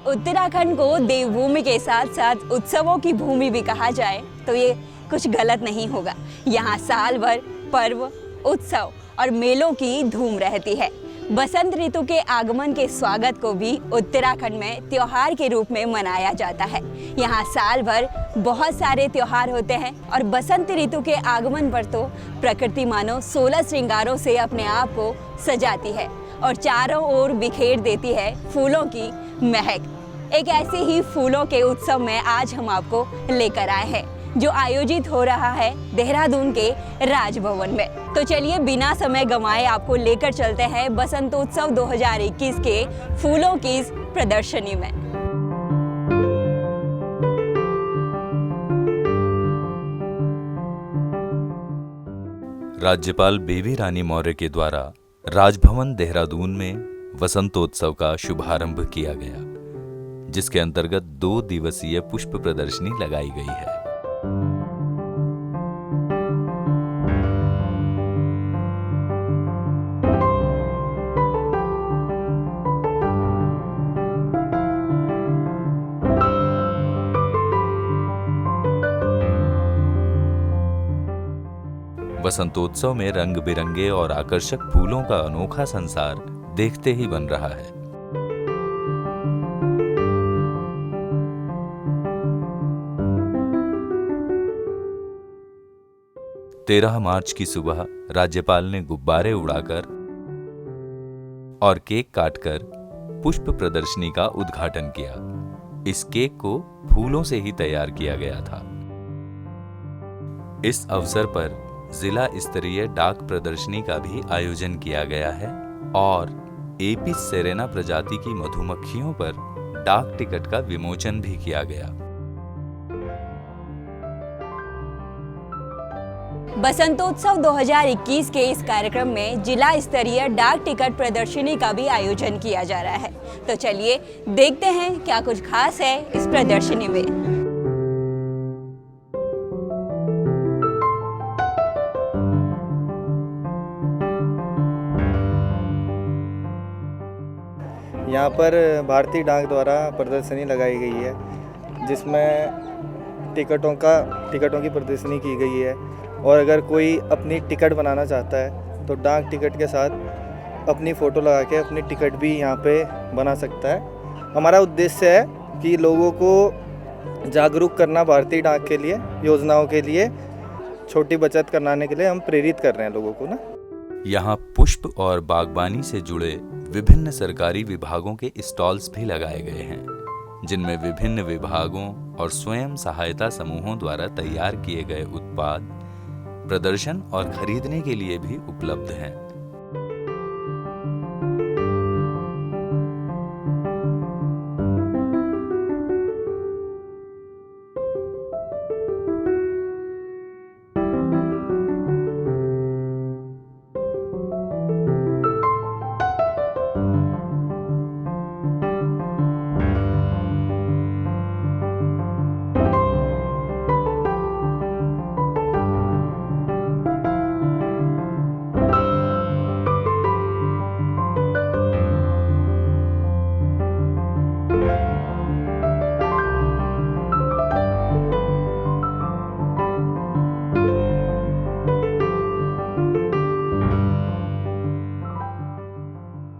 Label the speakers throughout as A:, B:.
A: उत्तराखंड को देवभूमि के साथ साथ उत्सवों की भूमि भी कहा जाए तो ये कुछ गलत नहीं होगा। यहाँ साल भर पर्व, उत्सव और मेलों की धूम रहती है। बसंत ऋतु के आगमन के स्वागत को भी उत्तराखंड में त्योहार के रूप में मनाया जाता है। यहाँ साल भर बहुत सारे त्योहार होते हैं और बसंत ऋतु के आगमन पर तो प्रकृति मानो 16 श्रृंगारों से अपने आप को सजाती है और चारों ओर बिखेर देती है फूलों की महक। एक ऐसे ही फूलों के उत्सव में आज हम आपको लेकर आए हैं जो आयोजित हो रहा है देहरादून के राजभवन में। तो चलिए बिना समय गंवाए आपको लेकर चलते हैं बसंतोत्सव 2021 के फूलों की इस प्रदर्शनी में।
B: राज्यपाल बेबी रानी मौर्य के द्वारा राजभवन देहरादून में वसंतोत्सव का शुभारंभ किया गया, जिसके अंतर्गत 2 दिवसीय पुष्प प्रदर्शनी लगाई गई है। वसंतोत्सव में रंग बिरंगे और आकर्षक फूलों का अनोखा संसार देखते ही बन रहा है। तेरह मार्च की सुबह राज्यपाल ने गुब्बारे उड़ाकर और केक काटकर पुष्प प्रदर्शनी का उद्घाटन किया। इस केक को फूलों से ही तैयार किया गया था। इस अवसर पर जिला स्तरीय डाक प्रदर्शनी का भी आयोजन किया गया है और एपिस सेरेना प्रजाति की मधुमक्खियों पर डाक टिकट का विमोचन भी किया गया।
A: बसंतोत्सव 2021 के इस कार्यक्रम में जिला स्तरीय डाक टिकट प्रदर्शनी का भी आयोजन किया जा रहा है। तो चलिए देखते हैं क्या कुछ खास है इस प्रदर्शनी में।
C: यहाँ पर भारतीय डाक द्वारा प्रदर्शनी लगाई गई है, जिसमें टिकटों की प्रदर्शनी की गई है और अगर कोई अपनी टिकट बनाना चाहता है तो डाक टिकट के साथ अपनी फ़ोटो लगा के अपनी टिकट भी यहाँ पे बना सकता है। हमारा उद्देश्य है कि लोगों को जागरूक करना, भारतीय डाक के लिए योजनाओं के लिए छोटी बचत कराने के लिए हम प्रेरित कर रहे हैं लोगों को ना।
B: यहाँ पुष्प और बागबानी से जुड़े विभिन्न सरकारी विभागों के स्टॉल्स भी लगाए गए हैं, जिनमें विभिन्न विभागों और स्वयं सहायता समूहों द्वारा तैयार किए गए उत्पाद प्रदर्शन और खरीदने के लिए भी उपलब्ध हैं।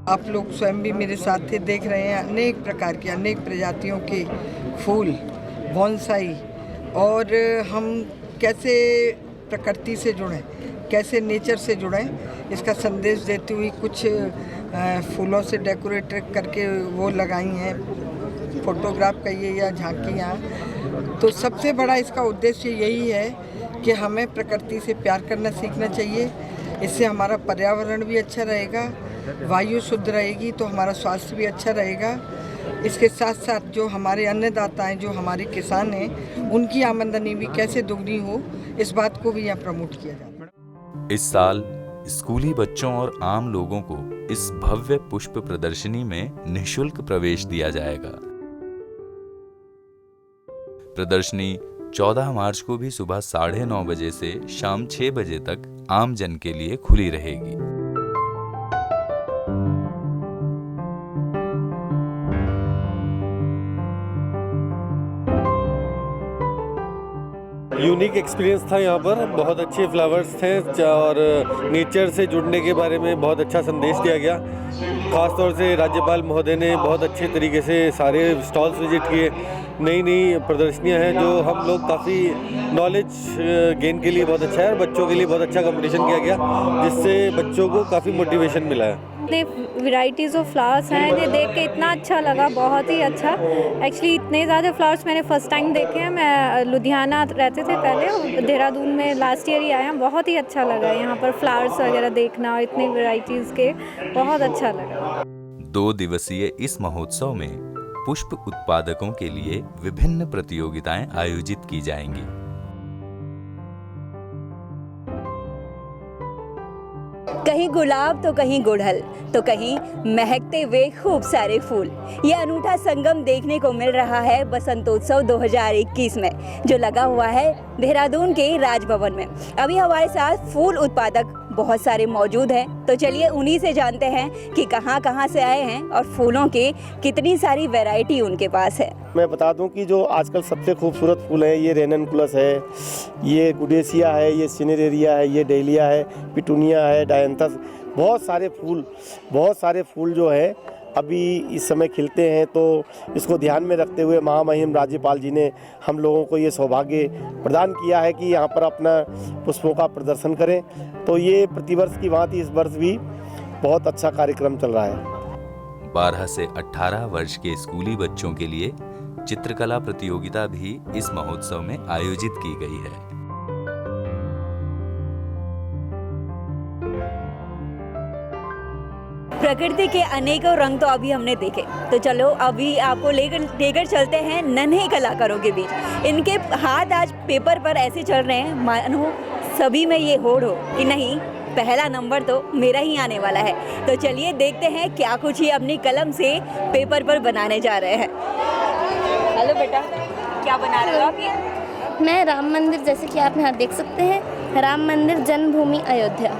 D: आप लोग स्वयं भी मेरे साथ थे, देख रहे हैं अनेक प्रकार के अनेक प्रजातियों के फूल, बॉन्साई, और हम कैसे प्रकृति से जुड़ें, कैसे नेचर से जुड़ें, इसका संदेश देती हुई कुछ फूलों से डेकोरेट करके वो लगाई हैं, फोटोग्राफ कहिए या झांकियाँ। तो सबसे बड़ा इसका उद्देश्य यही है कि हमें प्रकृति से प्यार करना सीखना चाहिए। इससे हमारा पर्यावरण भी अच्छा रहेगा, वायु शुद्ध रहेगी तो हमारा स्वास्थ्य भी अच्छा रहेगा। इसके साथ साथ जो हमारे अन्नदाता हैं, जो हमारे किसान हैं, उनकी आमदनी भी कैसे दुगनी हो, इस बात को भी यहाँ प्रमोट किया जाता है।
B: इस साल स्कूली बच्चों और आम लोगों को इस भव्य पुष्प प्रदर्शनी में निःशुल्क प्रवेश दिया जाएगा। प्रदर्शनी 14 मार्च को भी सुबह 9:30 बजे से शाम 6 बजे तक आम जन के लिए खुली रहेगी।
E: यूनिक एक्सपीरियंस था। यहाँ पर बहुत अच्छे फ्लावर्स थे और नेचर से जुड़ने के बारे में बहुत अच्छा संदेश दिया गया। ख़ास तौर से राज्यपाल महोदय ने बहुत अच्छे तरीके से सारे स्टॉल्स विजिट किए। नई नई प्रदर्शनियाँ हैं जो हम लोग काफ़ी नॉलेज गेन के लिए बहुत अच्छा है, और बच्चों के लिए बहुत अच्छा कंपटीशन किया गया जिससे बच्चों को काफ़ी मोटिवेशन मिला है।
F: इतने वैरायटीज़ ऑफ फ्लावर्स हैं, इन्हें देख के इतना अच्छा लगा, बहुत ही अच्छा। एक्चुअली इतने ज़्यादा फ्लावर्स मैंने फ़र्स्ट टाइम देखे हैं। मैं लुधियाना रहते थे पहले, देहरादून में लास्ट ईयर ही आया। बहुत ही अच्छा लगा यहाँ पर फ्लावर्स वगैरह देखना और इतनी वैरायटीज़ के, बहुत अच्छा लगा।
B: 2 दिवसीय इस महोत्सव में पुष्प उत्पादकों के लिए विभिन्न प्रतियोगिताएं आयोजित की जाएंगी।
A: कहीं गुलाब तो कहीं गुड़हल तो कहीं महकते हुए खूब सारे फूल। ये अनूठा संगम देखने को मिल रहा है बसंतोत्सव 2021 में, जो लगा हुआ है देहरादून के राजभवन में। अभी हमारे साथ फूल उत्पादक बहुत सारे मौजूद हैं, तो चलिए उन्हीं से जानते हैं कि कहाँ से आए हैं और फूलों के कितनी सारी वैरायटी उनके पास है।
G: मैं बता दूं कि जो आजकल सबसे खूबसूरत फूल हैं, ये रेननकुलस है, ये गुडेसिया है, ये सिनेरेरिया है, ये डेलिया है, पिटूनिया है, डायंथस। बहुत सारे फूल जो है अभी इस समय खिलते हैं। तो इसको ध्यान में रखते हुए महामहिम राज्यपाल जी ने हम लोगों को ये सौभाग्य प्रदान किया है कि यहाँ पर अपना पुष्पों का प्रदर्शन करें। तो ये प्रतिवर्ष की भांति इस वर्ष भी बहुत अच्छा कार्यक्रम चल रहा है।
B: 12 से 18 वर्ष के स्कूली बच्चों के लिए चित्रकला प्रतियोगिता भी इस महोत्सव में आयोजित की गई है।
A: प्रकृति के अनेकों रंग तो अभी हमने देखे, तो चलो अभी आपको लेकर चलते हैं नन्हे कलाकारों के बीच। इनके हाथ आज पेपर पर ऐसे चल रहे हैं मानो सभी में ये होड़ हो कि नहीं, पहला नंबर तो मेरा ही आने वाला है। तो चलिए देखते हैं क्या कुछ ये अपनी कलम से पेपर पर बनाने जा रहे हैं। हेलो बेटा, क्या बना रहे हो आप ये?
H: मैं राम मंदिर, जैसे कि आप यहाँ देख सकते हैं, राम मंदिर जन्मभूमि अयोध्या।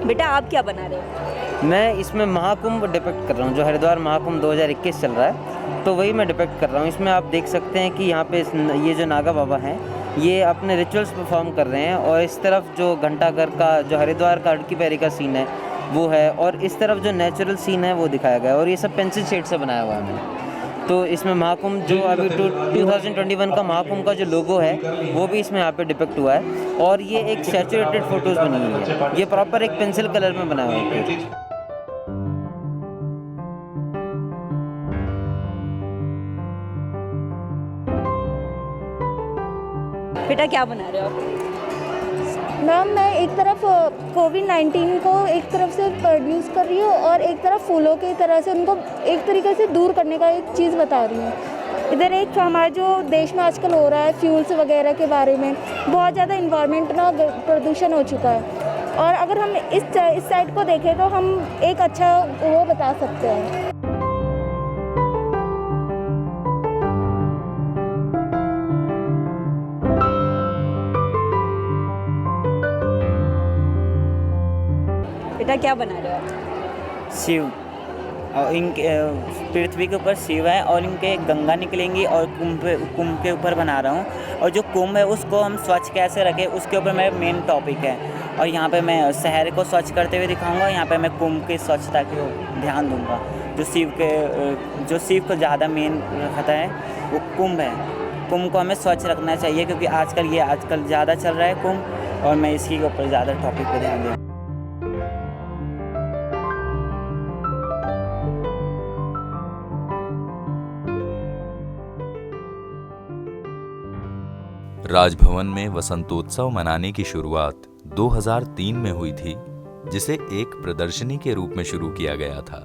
A: बेटा आप क्या बना रहे हो?
I: मैं इसमें महाकुंभ डिपिक्ट कर रहा हूँ, जो हरिद्वार महाकुंभ 2021 चल रहा है, तो वही मैं डिपिक्ट कर रहा हूँ। इसमें आप देख सकते हैं कि यहाँ पे ये जो नागा बाबा हैं, ये अपने रिचुअल्स परफॉर्म कर रहे हैं, और इस तरफ जो घंटाघर का, जो हरिद्वार का अड़की पैरी का सीन है वो है, और इस तरफ जो नेचुरल सीन है वो दिखाया गया है, और ये सब पेंसिल शेड से बनाया हुआ है मैंने। तो इसमें महाकुंभ जो अभी 2021 का महाकुंभ का जो लोगो है वो भी इसमें यहाँ पे डिपिक्ट हुआ है, और ये एक सैचुरेटेड फोटोज़ बनी हुई है। ये प्रॉपर एक पेंसिल कलर में बना हुआ है।
A: बेटा क्या बना रहे हो आप?
H: मैम मैं एक तरफ कोविड-19 को एक तरफ से प्रोड्यूस कर रही हूँ, और एक तरफ फूलों की तरह से उनको एक तरीके से दूर करने का एक चीज़ बता रही हूँ। इधर एक हमारे जो देश में आजकल हो रहा है फ्यूल्स वगैरह के बारे में, बहुत ज़्यादा इन्वायरमेंट ना प्रदूषण हो चुका है, और अगर हम इस साइड को देखें तो हम एक अच्छा वो बता सकते हैं।
A: बेटा क्या बना रहे हो आप?
J: शिव, और इनके पृथ्वी के ऊपर शिव है, और इनके गंगा निकलेंगी, और कुंभ के ऊपर बना रहा हूँ। और जो कुंभ है उसको हम स्वच्छ कैसे रखें, उसके ऊपर मेरा मेन टॉपिक है। और यहाँ पे मैं शहर को स्वच्छ करते हुए दिखाऊंगा। यहाँ पे मैं कुंभ की स्वच्छता को ध्यान दूंगा। जो शिव को ज़्यादा मेन रखता है वो कुंभ है। कुंभ को हमें स्वच्छ रखना चाहिए, क्योंकि आजकल ज़्यादा चल रहा है कुंभ, और मैं इसी के ऊपर ज़्यादा टॉपिक पर ध्यान दूँगा।
B: राजभवन में वसंतोत्सव मनाने की शुरुआत 2003 में हुई थी, जिसे एक प्रदर्शनी के रूप में शुरू किया गया था।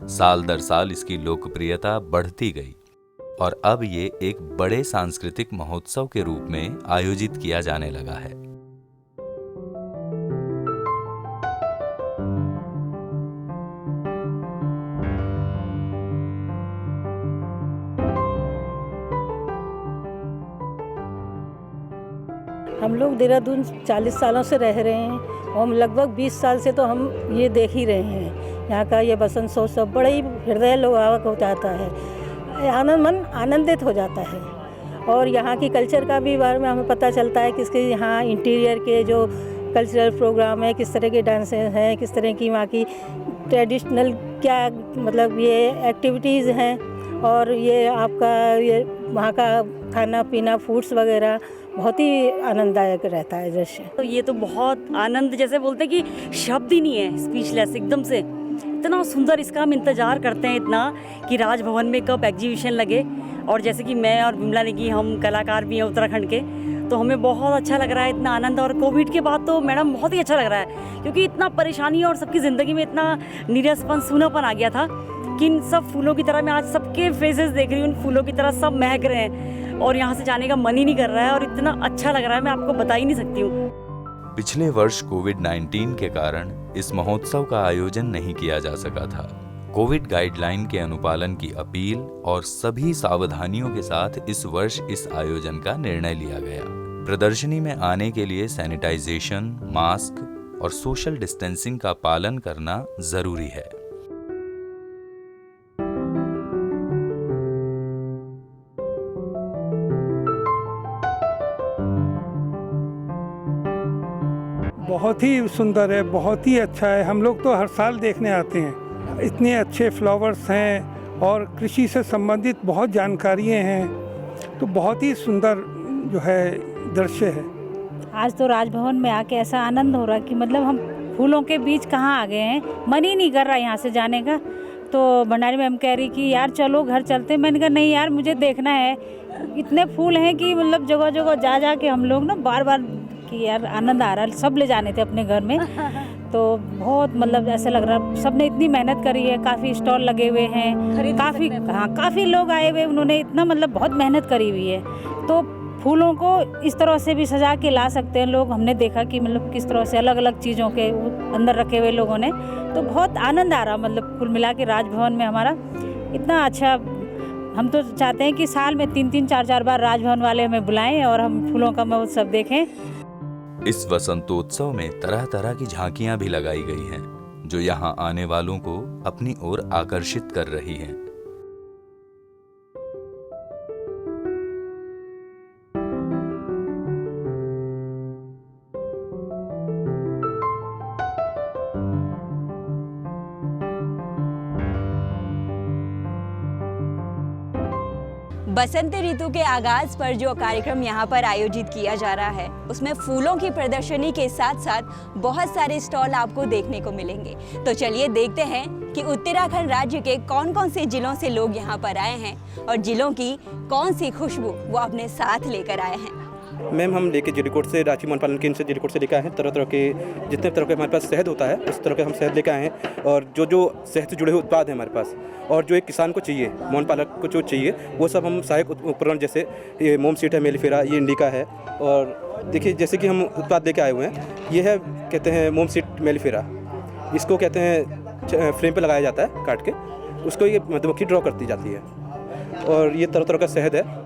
B: साल दर साल इसकी लोकप्रियता बढ़ती गई, और अब ये एक बड़े सांस्कृतिक महोत्सव के रूप में आयोजित किया जाने लगा है।
K: हम लोग देहरादून 40 सालों से रह रहे हैं, और लगभग 20 साल से तो हम ये देख ही रहे हैं यहाँ का ये बसंत उत्सव बड़ा ही हृदय लोभावक हो जाता है, मन आनंदित हो जाता है। और यहाँ की कल्चर का भी बारे में हमें पता चलता है, किसके यहाँ इंटीरियर के जो कल्चरल प्रोग्राम है, किस तरह के डांसेस हैं, किस तरह की वहाँ की ट्रेडिशनल क्या मतलब ये एक्टिविटीज़ हैं, और ये आपका ये वहाँ का खाना पीना फूड्स वगैरह बहुत ही आनंददायक रहता है दृश्य।
L: तो ये तो बहुत आनंद, जैसे बोलते हैं कि शब्द ही नहीं है, स्पीचलेस एकदम से। इतना सुंदर इसका हम इंतज़ार करते हैं इतना कि राजभवन में कब एग्जीबिशन लगे। और जैसे कि मैं और विमला ने की, हम कलाकार भी हैं उत्तराखंड के, तो हमें बहुत अच्छा लग रहा है, इतना आनंद। और कोविड के बाद तो मैडम बहुत ही अच्छा लग रहा है, क्योंकि इतना परेशानी और सबकी ज़िंदगी में इतना नीरसपन सूनापन आ गया था कि इन सब फूलों की तरह मैं आज सबके फेसेस देख रही हूँ, उन फूलों की तरह सब महक रहे हैं और यहाँ से जाने का मन ही नहीं कर रहा है और इतना अच्छा लग रहा है, मैं आपको बता ही नहीं सकती हूँ।
B: पिछले वर्ष कोविड-19 के कारण इस महोत्सव का आयोजन नहीं किया जा सका था। कोविड गाइडलाइन के अनुपालन की अपील और सभी सावधानियों के साथ इस वर्ष इस आयोजन का निर्णय लिया गया। प्रदर्शनी में आने के लिए सैनिटाइजेशन, मास्क और सोशल डिस्टेंसिंग का पालन करना जरूरी है।
M: बहुत ही सुंदर है, बहुत ही अच्छा है। हम लोग तो हर साल देखने आते हैं। इतने अच्छे फ्लावर्स हैं और कृषि से संबंधित बहुत जानकारियाँ हैं, तो बहुत ही सुंदर जो है दृश्य है।
K: आज तो राजभवन में आके ऐसा आनंद हो रहा है कि मतलब हम फूलों के बीच कहाँ आ गए हैं, मन ही नहीं कर रहा यहाँ से जाने का। तो भंडारी मैम कह रही कि यार चलो घर चलते हैं। मैंने कहा नहीं यार, मुझे देखना है। इतने फूल हैं कि मतलब जगह जगह जा जा के हम लोग ना बार बार कि यार आनंद आ रहा है। सब ले जाने थे अपने घर में, तो बहुत मतलब ऐसा लग रहा है सब ने इतनी मेहनत करी है। काफ़ी स्टॉल लगे हुए हैं, काफ़ी लोग आए हुए, उन्होंने इतना मतलब बहुत मेहनत करी हुई है। तो फूलों को इस तरह से भी सजा के ला सकते हैं लोग। हमने देखा कि मतलब किस तरह से अलग अलग चीज़ों के अंदर रखे हुए लोगों ने, तो बहुत आनंद आ रहा। मतलब कुल मिला के राजभवन में हमारा इतना अच्छा, हम तो चाहते हैं कि साल में 3-3, 4-4 बार राजभवन वाले हमें बुलाएं और हम फूलों का महोत्सव देखें।
B: इस वसंतोत्सव में तरह तरह की झांकियां भी लगाई गई हैं, जो यहां आने वालों को अपनी ओर आकर्षित कर रही हैं।
A: बसंत ऋतु के आगाज पर जो कार्यक्रम यहाँ पर आयोजित किया जा रहा है, उसमें फूलों की प्रदर्शनी के साथ साथ बहुत सारे स्टॉल आपको देखने को मिलेंगे। तो चलिए देखते हैं कि उत्तराखंड राज्य के कौन कौन से जिलों से लोग यहाँ पर आए हैं और जिलों की कौन सी खुशबू वो अपने साथ लेकर आए हैं।
N: मैम, हम लेके जिलीकोट से, रांची मोहन केंद्र से जिलीकोट से लेकर आए हैं। तरह तरह के जितने तरह के हमारे पास शहद होता है, उस तरह के हम शहद लेकर आए हैं। और जो जो शहद से जुड़े हुए उत्पाद हैं हमारे पास, और जो एक किसान को चाहिए, मोहन पालक को जो चाहिए, वो सब हम सहायक उपकरण, जैसे ये मोम सीट है, मेलिफेरा, ये इंडिका है। और देखिए जैसे कि हम उत्पाद लेके आए हुए हैं, ये है कहते हैं मोम सीट मेलिफेरा। इसको कहते हैं फ्रेम पे लगाया जाता है काट के, उसको ये मधुमक्खी ड्रॉ करती जाती है। और ये तरह तरह का शहद है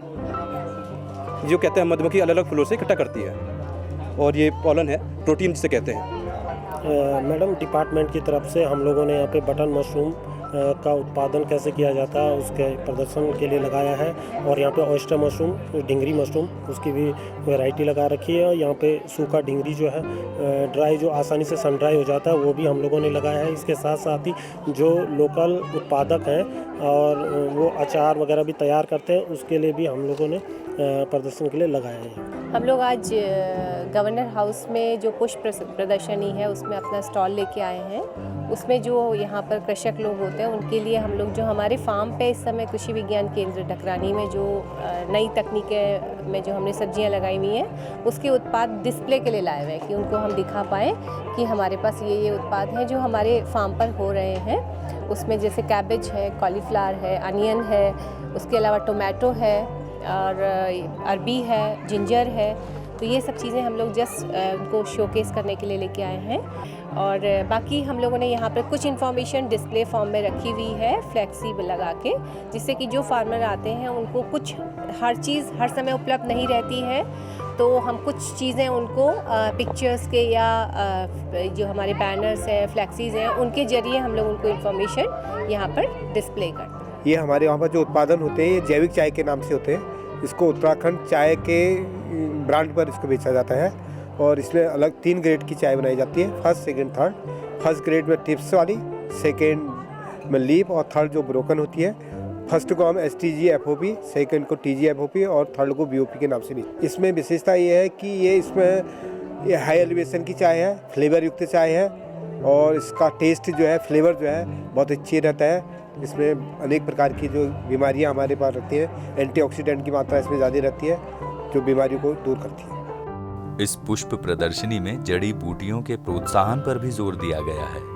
N: जो कहते हैं मधुमक्खी अलग अलग फूलों से इकट्ठा करती है। और ये पॉलन है, प्रोटीन जिसे कहते हैं।
G: मैडम, डिपार्टमेंट की तरफ से हम लोगों ने यहाँ पे बटन मशरूम का उत्पादन कैसे किया जाता है उसके प्रदर्शन के लिए लगाया है। और यहाँ पे ऑयस्टर मशरूम, डिंगरी मशरूम, उसकी भी वैरायटी लगा रखी है। यहाँ पे सूखा डिंगरी जो है ड्राई, जो आसानी से सन ड्राई हो जाता है, वो भी हम लोगों ने लगाया है। इसके साथ साथ ही जो लोकल उत्पादक हैं और वो अचार वगैरह भी तैयार करते हैं, उसके लिए भी हम लोगों ने प्रदर्शन के लिए लगाया है।
O: हम लोग आज गवर्नर हाउस में जो पुष्प प्रदर्शनी है उसमें अपना स्टॉल लेके आए हैं। उसमें जो यहाँ पर कृषक लोग होते हैं उनके लिए हम लोग जो हमारे फार्म पे इस समय कृषि विज्ञान केंद्र डकरानी में जो नई तकनीकें में जो हमने सब्जियाँ लगाई हुई हैं, उसके उत्पाद डिस्प्ले के लिए लाए हुए हैं कि उनको हम दिखा पाएँ कि हमारे पास ये उत्पाद हैं जो हमारे फार्म पर हो रहे हैं। उसमें जैसे कैबेज है, कॉलीफ्लावर है, अनियन है, उसके अलावा टोमेटो है और अरबी है, जिंजर है। तो ये सब चीज़ें हम लोग जस्ट उनको शोकेस करने के लिए लेके आए हैं। और बाकी हम लोगों ने यहाँ पर कुछ इन्फॉर्मेशन डिस्प्ले फॉर्म में रखी हुई है, फ्लेक्सी लगा के, जिससे कि जो फार्मर आते हैं उनको कुछ हर चीज़ हर समय उपलब्ध नहीं रहती है। तो हम कुछ चीज़ें उनको पिक्चर्स के या जो हमारे बैनर्स हैं, फ्लैक्सीज हैं, उनके ज़रिए हम लोग उनको इन्फॉर्मेशन यहाँ पर डिस्प्ले करते हैं।
G: ये हमारे वहाँ पर जो उत्पादन होते हैं ये जैविक चाय के नाम से होते हैं। इसको उत्तराखंड चाय के ब्रांड पर इसको बेचा जाता है और इसमें अलग 3 ग्रेड की चाय बनाई जाती है, first, second, third. First grade में टिप्स वाली, सेकंड में लीफ और थर्ड जो ब्रोकन होती है। फर्स्ट को हम STG FOP, सेकंड को TG FOP और थर्ड को BOP के नाम से भी। इसमें विशेषता ये है कि ये हाई एलिवेशन की चाय है, फ्लेवर युक्त चाय है और इसका टेस्ट जो है, फ्लेवर जो है बहुत अच्छी रहता है। इसमें अनेक प्रकार की जो बीमारियां हमारे पास रहती हैं, एंटीऑक्सीडेंट की मात्रा इसमें ज़्यादा रहती है जो बीमारियों को दूर करती है।
B: इस पुष्प प्रदर्शनी में जड़ी बूटियों के प्रोत्साहन पर भी जोर दिया गया है।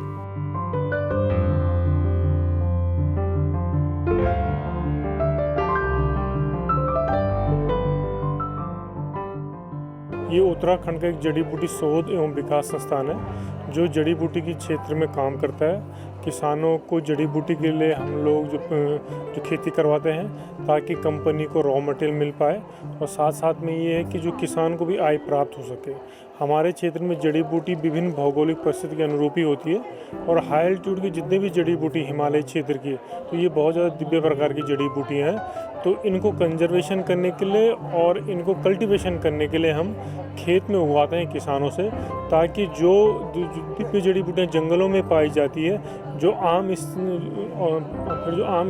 P: ये उत्तराखंड का एक जड़ी बूटी शोध एवं विकास संस्थान है जो जड़ी बूटी के क्षेत्र में काम करता है। किसानों को जड़ी बूटी के लिए हम लोग जो खेती करवाते हैं ताकि कंपनी को रॉ मटेरियल मिल पाए और साथ साथ में ये है कि जो किसान को भी आय प्राप्त हो सके। हमारे क्षेत्र में जड़ी बूटी विभिन्न भौगोलिक परिस्थिति के अनुरूप ही होती है और हाई एल्टीट्यूड की जितने भी जड़ी बूटी हिमालय क्षेत्र की, तो ये बहुत ज़्यादा दिव्य प्रकार की जड़ी बूटी हैं। तो इनको कंजर्वेशन करने के लिए और इनको कल्टीवेशन करने के लिए हम खेत में उगाते हैं किसानों से, ताकि जो दिव्य जड़ी बूटियाँ जंगलों में पाई जाती है, जो आम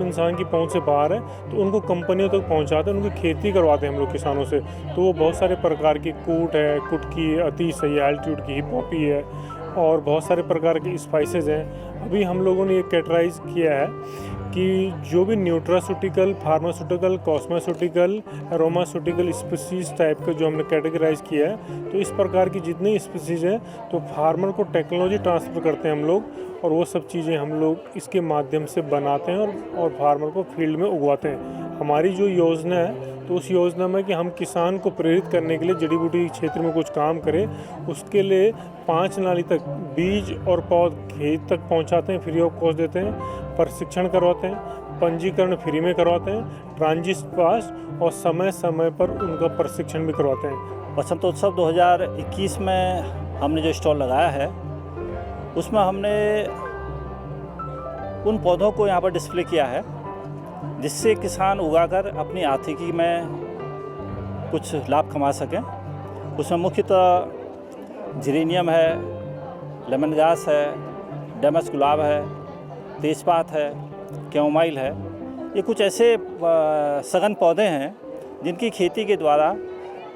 P: इंसान की पहुंच से बाहर है, तो उनको कंपनियों तक पहुंचाते हैं, उनकी खेती करवाते हैं हम लोग किसानों से। तो वो बहुत सारे प्रकार की कूट है, कुटकी है, अति सही एल्टीट्यूड की हिपॉपी है और बहुत सारे प्रकार के स्पाइसेस हैं। अभी हम लोगों ने ये कैटेगराइज किया है कि जो भी न्यूट्रास्यूटिकल, फार्मास्यूटिकल, कॉस्मेस्यूटिकल, एरोमास्यूटिकल स्पीसीज टाइप का जो हमने कैटेगराइज किया है, तो इस प्रकार की जितनी स्पीसीज हैं तो फार्मर को टेक्नोलॉजी ट्रांसफ़र करते हैं हम लोग और वो सब चीज़ें हम लोग इसके माध्यम से बनाते हैं और फार्मर को फील्ड में उगवाते हैं। हमारी जो योजना है तो उस योजना में कि हम किसान को प्रेरित करने के लिए जड़ी बूटी क्षेत्र में कुछ काम करें, उसके लिए 5 नाली तक बीज और पौध खेत तक पहुंचाते हैं, फ्री ऑफ कॉस्ट देते हैं, प्रशिक्षण करवाते हैं, पंजीकरण फ्री में करवाते हैं, ट्रांजिट पास और समय समय पर उनका प्रशिक्षण भी करवाते हैं।
Q: बसंतोत्सव 2021 में हमने जो स्टॉल लगाया है उसमें हमने उन पौधों को यहाँ पर डिस्प्ले किया है जिससे किसान उगाकर अपनी आर्थिकी में कुछ लाभ कमा सकें। उसमें मुख्यतः जिरेनियम है, लेमन ग्रास है, डेमस गुलाब है, तेजपात है, कैमोमाइल है। ये कुछ ऐसे सघन पौधे हैं जिनकी खेती के द्वारा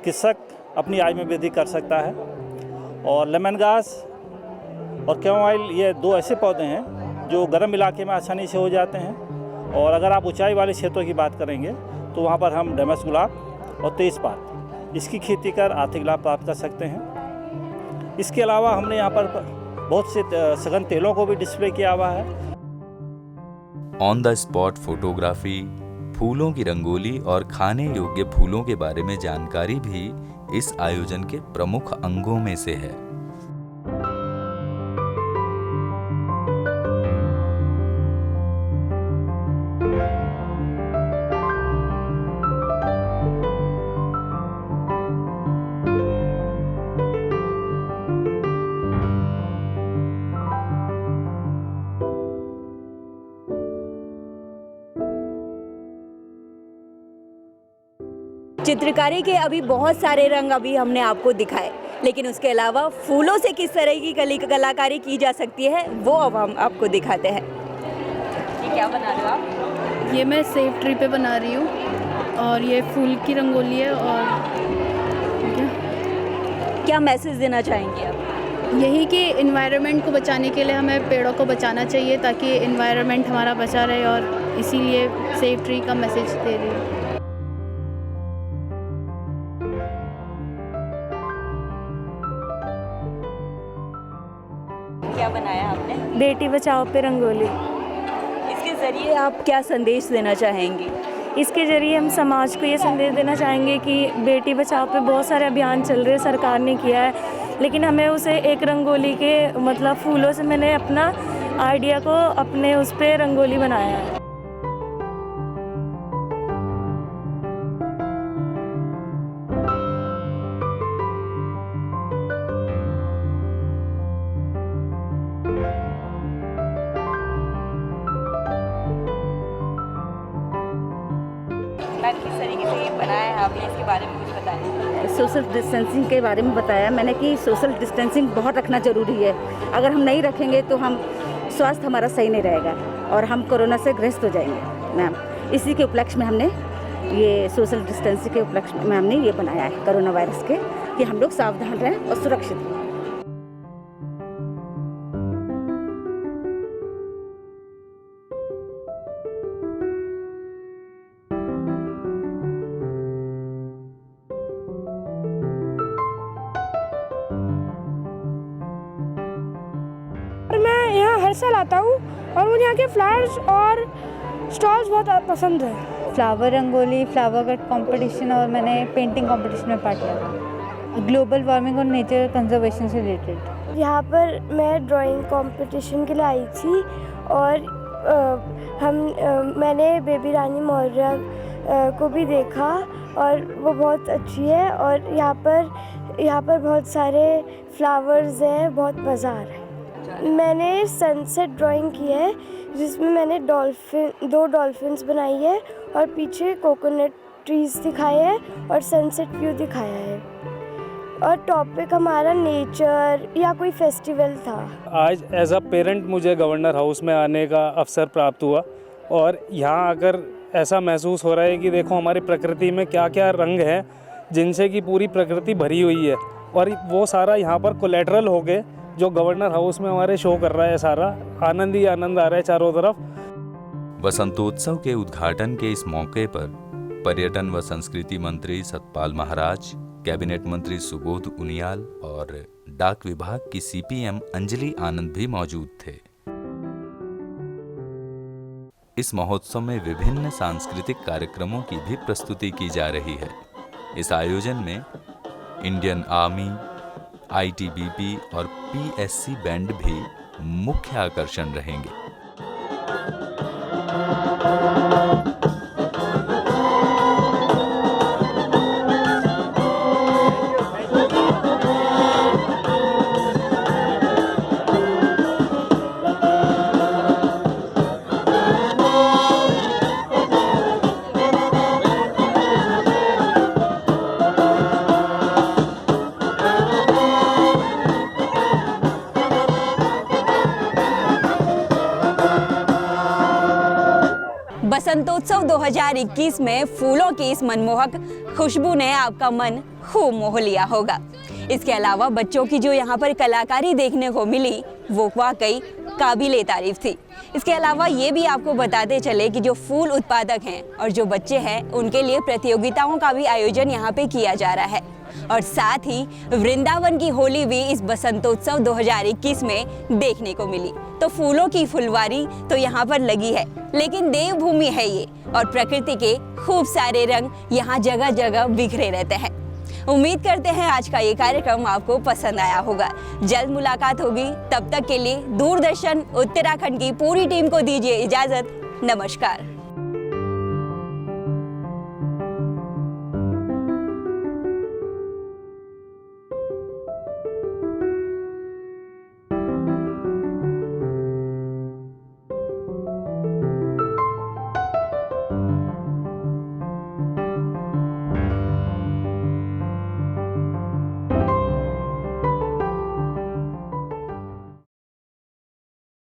Q: कृषक अपनी आय में वृद्धि कर सकता है। और लेमन ग्रास और कैमोमाइल ये 2 ऐसे पौधे हैं जो गर्म इलाके में आसानी से हो जाते हैं और अगर आप ऊंचाई वाले क्षेत्रों की बात करेंगे तो वहाँ पर हम डेमस गुलाब और तेजपात इसकी खेती कर आर्थिक लाभ प्राप्त कर सकते हैं। इसके अलावा हमने यहाँ पर बहुत से सघन तेलों को भी डिस्प्ले किया हुआ है।
B: ऑन द स्पॉट फोटोग्राफी, फूलों की रंगोली और खाने योग्य फूलों के बारे में जानकारी भी इस आयोजन के प्रमुख अंगों में से है।
A: चित्रकारी के अभी बहुत सारे रंग अभी हमने आपको दिखाए, लेकिन उसके अलावा फूलों से किस तरह की कलाकारी की जा सकती है वो अब हम आपको दिखाते हैं। ये क्या बना रहे हो आप?
R: ये मैं सेब ट्री पे बना रही हूँ और ये फूल की रंगोली है। और
A: क्या मैसेज देना चाहेंगे आप?
R: यही कि इन्वायरमेंट को बचाने के लिए हमें पेड़ों को बचाना चाहिए ताकि इन्वायरमेंट हमारा बचा रहे और इसीलिए सेब ट्री का मैसेज दे रही हूँ।
A: क्या बनाया आपने?
S: बेटी बचाओ पे रंगोली।
A: इसके ज़रिए आप क्या संदेश देना चाहेंगी?
S: इसके ज़रिए हम समाज को ये संदेश देना चाहेंगे कि बेटी बचाओ पे बहुत सारे अभियान चल रहे हैं, सरकार ने किया है, लेकिन हमें उसे एक रंगोली के मतलब फूलों से मैंने अपना आइडिया को अपने उस पर रंगोली बनाया है।
A: बताना किस तरीके से ये बनाया है आपने, इसके बारे में कुछ बताएं।
T: सोशल डिस्टेंसिंग के बारे में बताया मैंने कि सोशल डिस्टेंसिंग बहुत रखना ज़रूरी है। अगर हम नहीं रखेंगे तो हम स्वास्थ्य हमारा सही नहीं रहेगा और हम कोरोना से ग्रस्त हो जाएंगे मैम। इसी के उपलक्ष्य में हमने ये सोशल डिस्टेंसिंग के उपलक्ष्य में हमने ये बनाया है कोरोना वायरस के, कि हम लोग सावधान रहें और सुरक्षित रहें।
U: मैं यहाँ हर साल आता हूँ और मुझे यहाँ के फ्लावर्स और स्टॉल्स बहुत पसंद है।
V: Flower rangoli, flower cut competition और मैंने पेंटिंग कंपटीशन में पार्ट लिया था, ग्लोबल वार्मिंग और नेचर कंजर्वेशन से रिलेटेड।
H: यहाँ पर मैं ड्राइंग कंपटीशन के लिए आई थी और मैंने बेबी रानी मौर्य को भी देखा और वो बहुत अच्छी है। और यहाँ पर बहुत सारे फ्लावर्स हैं, बहुत मज़ा आ रहा है। मैंने सनसेट ड्राइंग की है जिसमें मैंने दो डॉल्फिन्स बनाई है और पीछे कोकोनट ट्रीज़ दिखाए हैं और सनसेट व्यू दिखाया है। और टॉपिक हमारा नेचर या कोई फेस्टिवल था।
W: आज एज अ पेरेंट मुझे गवर्नर हाउस में आने का अवसर प्राप्त हुआ और यहाँ आकर ऐसा महसूस हो रहा है कि देखो हमारी प्रकृति में क्या क्या रंग हैं जिनसे कि पूरी प्रकृति भरी हुई है और वो सारा यहाँ पर कोलेटरल हो गए जो गवर्नर हाउस में हमारे शो कर रहा है। सारा आनंद ही आनंद आ रहा है चारों तरफ।
B: वसंतोत्सव के उद्घाटन के इस मौके पर पर्यटन व संस्कृति मंत्री सतपाल महाराज, कैबिनेट मंत्री सुबोध उनियाल और डाक विभाग की सीपीएम अंजलि आनंद भी मौजूद थे। इस महोत्सव में विभिन्न सांस्कृतिक कार्यक्रमों की भी प्रस्तुति की जा रही है। इस आयोजन में इंडियन आर्मी, आईटीबीपी और पीएससी बैंड भी मुख्य आकर्षण रहेंगे।
A: बसंतोत्सव 2021 में फूलों की इस मनमोहक खुशबू ने आपका मन खूब मोह लिया होगा। इसके अलावा बच्चों की जो यहाँ पर कलाकारी देखने को मिली वो वाकई काबिले तारीफ थी। इसके अलावा ये भी आपको बताते चले कि जो फूल उत्पादक हैं और जो बच्चे हैं उनके लिए प्रतियोगिताओं का भी आयोजन यहाँ पे किया जा रहा है और साथ ही वृंदावन की होली भी इस बसंतोत्सव 2021 में देखने को मिली। तो फूलों की फुलवारी तो यहाँ पर लगी है, लेकिन देवभूमि है ये और प्रकृति के खूब सारे रंग यहाँ जगह जगह बिखरे रहते हैं। उम्मीद करते हैं आज का ये कार्यक्रम आपको पसंद आया होगा। जल्द मुलाकात होगी, तब तक के लिए दूरदर्शन उत्तराखंड की पूरी टीम को दीजिए इजाजत। नमस्कार।